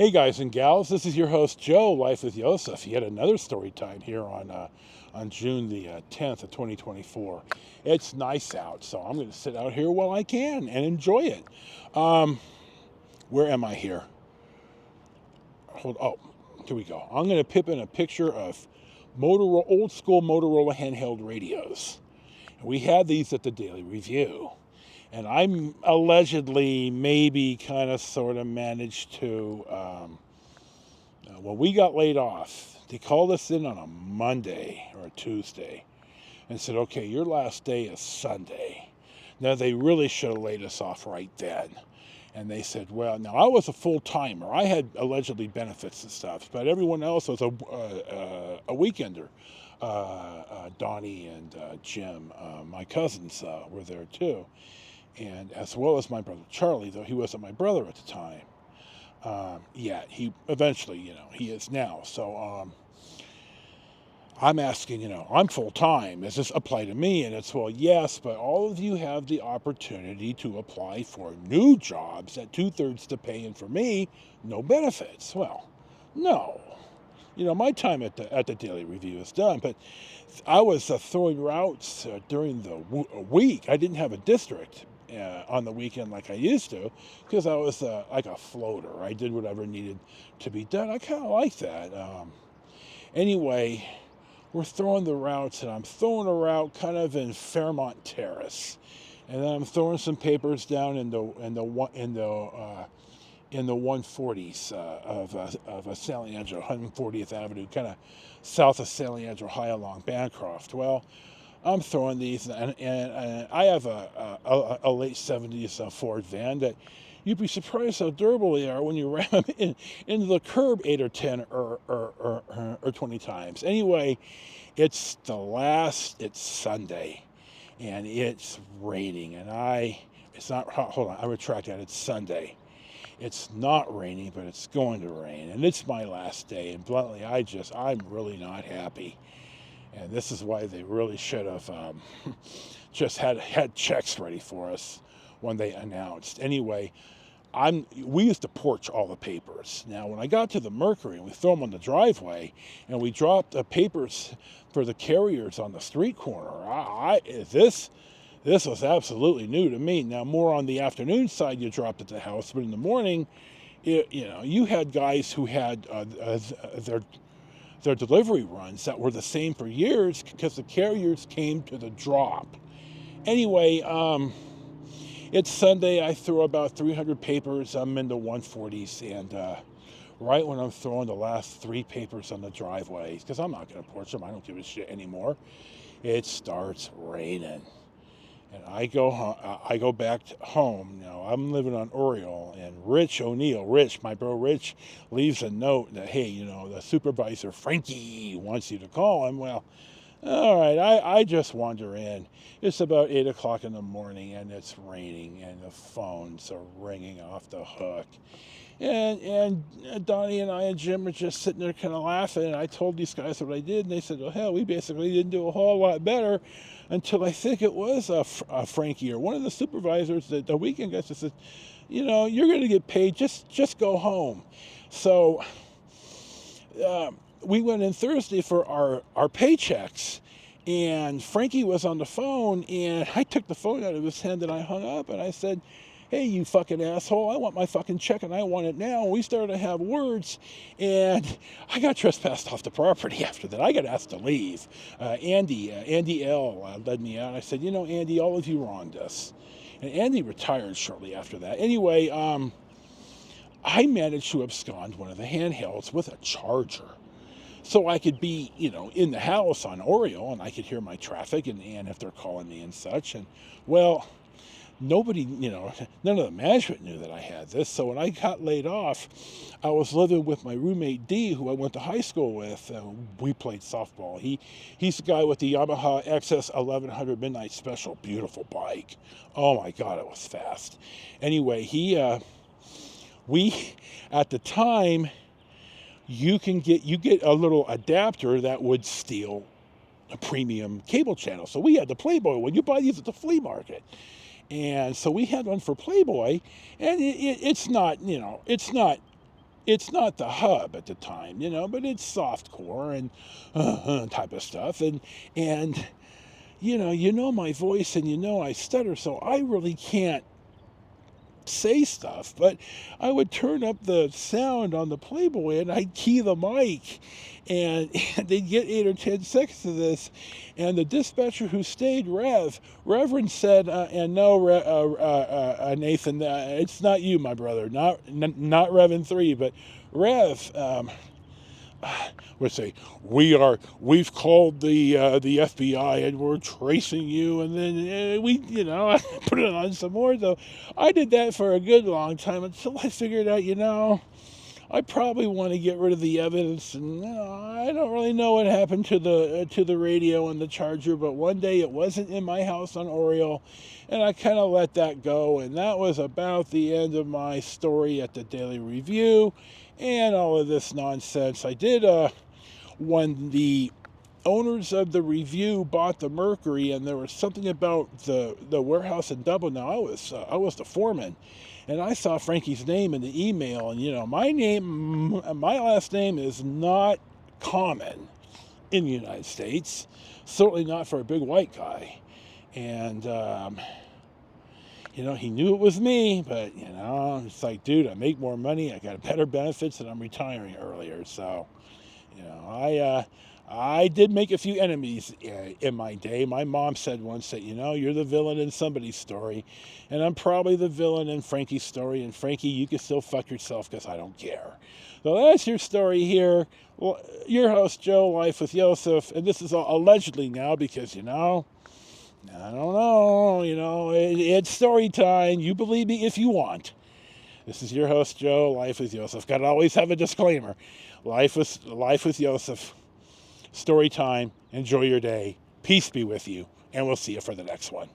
Hey guys and gals, this is your host Joe, Life with Josef. Yet another story time here on June the 10th of 2024. It's nice out, so I'm going to sit out here while I can and enjoy it. Where am I here? Here we go. I'm going to pip in a picture of Motorola, old school Motorola handheld radios. We had these at the Daily Review. And I'm allegedly, maybe, kind of, sort of managed to, when we got laid off, they called us in on a Monday or a Tuesday and said, okay, your last day is Sunday. Now, they really should have laid us off right then. And they said, well, now I was a full-timer. I had allegedly benefits and stuff, but everyone else was a weekender. Donnie and Jim, my cousins, were there too. And as well as my brother Charlie, though he wasn't my brother at the time. He eventually, he is now. So I'm asking, I'm full-time. Does this apply to me? And it's, well, yes, but all of you have the opportunity to apply for new jobs at 2/3 the pay, and for me, no benefits. Well, no. My time at the Daily Review is done, but I was throwing routes during the week. I didn't have a district on the weekend like I used to, because I was like a floater. I did whatever needed to be done. I kind of like that. Anyway, we're throwing the routes, and I'm throwing a route kind of in Fairmont Terrace, and then I'm throwing some papers down in the 140s of San Leandro, 140th Avenue, kind of south of San Leandro High along Bancroft. Well, I'm throwing these, and I have a late 70s Ford van that you'd be surprised how durable they are when you ram them into the curb 8 or 10 or 20 times. Anyway, it's Sunday, and it's raining, and it's not, hold on, I retract that, it's Sunday. It's not raining, but it's going to rain, and it's my last day, and bluntly, I'm really not happy. And this is why they really should have just had checks ready for us when they announced. Anyway, we used to porch all the papers. Now, when I got to the Mercury, and we throw them on the driveway, and we dropped the papers for the carriers on the street corner, this was absolutely new to me. Now, more on the afternoon side, you dropped at the house, but in the morning, you had guys who had their delivery runs that were the same for years because the carriers came to the drop. Anyway, it's Sunday. I threw about 300 papers. I'm in the 140s, and right when I'm throwing the last 3 papers on the driveway, because I'm not going to porch them, I don't give a shit anymore, it starts raining. And I go back home. Now, I'm living on Oriole, and Rich, my bro Rich, leaves a note that, hey, the supervisor, Frankie, wants you to call him. Well, all right, I just wander in. It's about 8 o'clock in the morning, and it's raining, and the phones are ringing off the hook. And Donnie and I and Jim are just sitting there kind of laughing, and I told these guys what I did, and they said, well, hell, we basically didn't do a whole lot better until I think it was Frankie or one of the supervisors that the weekend guys just said, you're going to get paid, just go home. So we went in Thursday for our paychecks, and Frankie was on the phone, and I took the phone out of his hand, and I hung up, and I said, hey, you fucking asshole, I want my fucking check, and I want it now. We started to have words, and I got trespassed off the property after that. I got asked to leave. Andy L. Led me out. I said, Andy, all of you wronged us. And Andy retired shortly after that. Anyway, I managed to abscond one of the handhelds with a charger. So I could be, in the house on Oriole, and I could hear my traffic and if they're calling me and such. And, well, nobody, none of the management knew that I had this. So when I got laid off, I was living with my roommate D, who I went to high school with. We played softball. He's the guy with the Yamaha XS 1100 Midnight Special, beautiful bike. Oh my God, it was fast. Anyway, we at the time, you get a little adapter that would steal a premium cable channel. So we had the Playboy one. You buy these at the flea market. And so we had one for Playboy, and it's not it's not the hub at the time, but it's softcore and type of stuff. And my voice, and I stutter, so I really can't say stuff. But I would turn up the sound on the Playboy and I'd key the mic, and they'd get 8 or 10 seconds of this. And the dispatcher who stayed, Reverend said, and no, Nathan, it's not you, my brother, not Reverend 3, but Rev. Would say, we've called the FBI and we're tracing you, and then I put it on some more. So I did that for a good long time until I figured out, I probably want to get rid of the evidence, and I don't really know what happened to the radio and the charger. But one day it wasn't in my house on Oriole, and I kind of let that go, and that was about the end of my story at the Daily Review, and all of this nonsense. I did when the owners of the Review bought the Mercury, and there was something about the warehouse in Dublin. Now I was the foreman. And I saw Frankie's name in the email, and my last name is not common in the United States, certainly not for a big white guy. And he knew it was me, but it's like, dude, I make more money, I got better benefits, and I'm retiring earlier. So, I did make a few enemies in my day. My mom said once that, you're the villain in somebody's story, and I'm probably the villain in Frankie's story. And Frankie, you can still fuck yourself because I don't care. So that's your story here. Well, your host, Joe, Life with Josef, and this is allegedly now because, I don't know, it's story time. You believe me if you want. This is your host, Joe, Life with Josef. Got to always have a disclaimer. Life with Josef. Story time. Enjoy your day. Peace be with you. And we'll see you for the next one.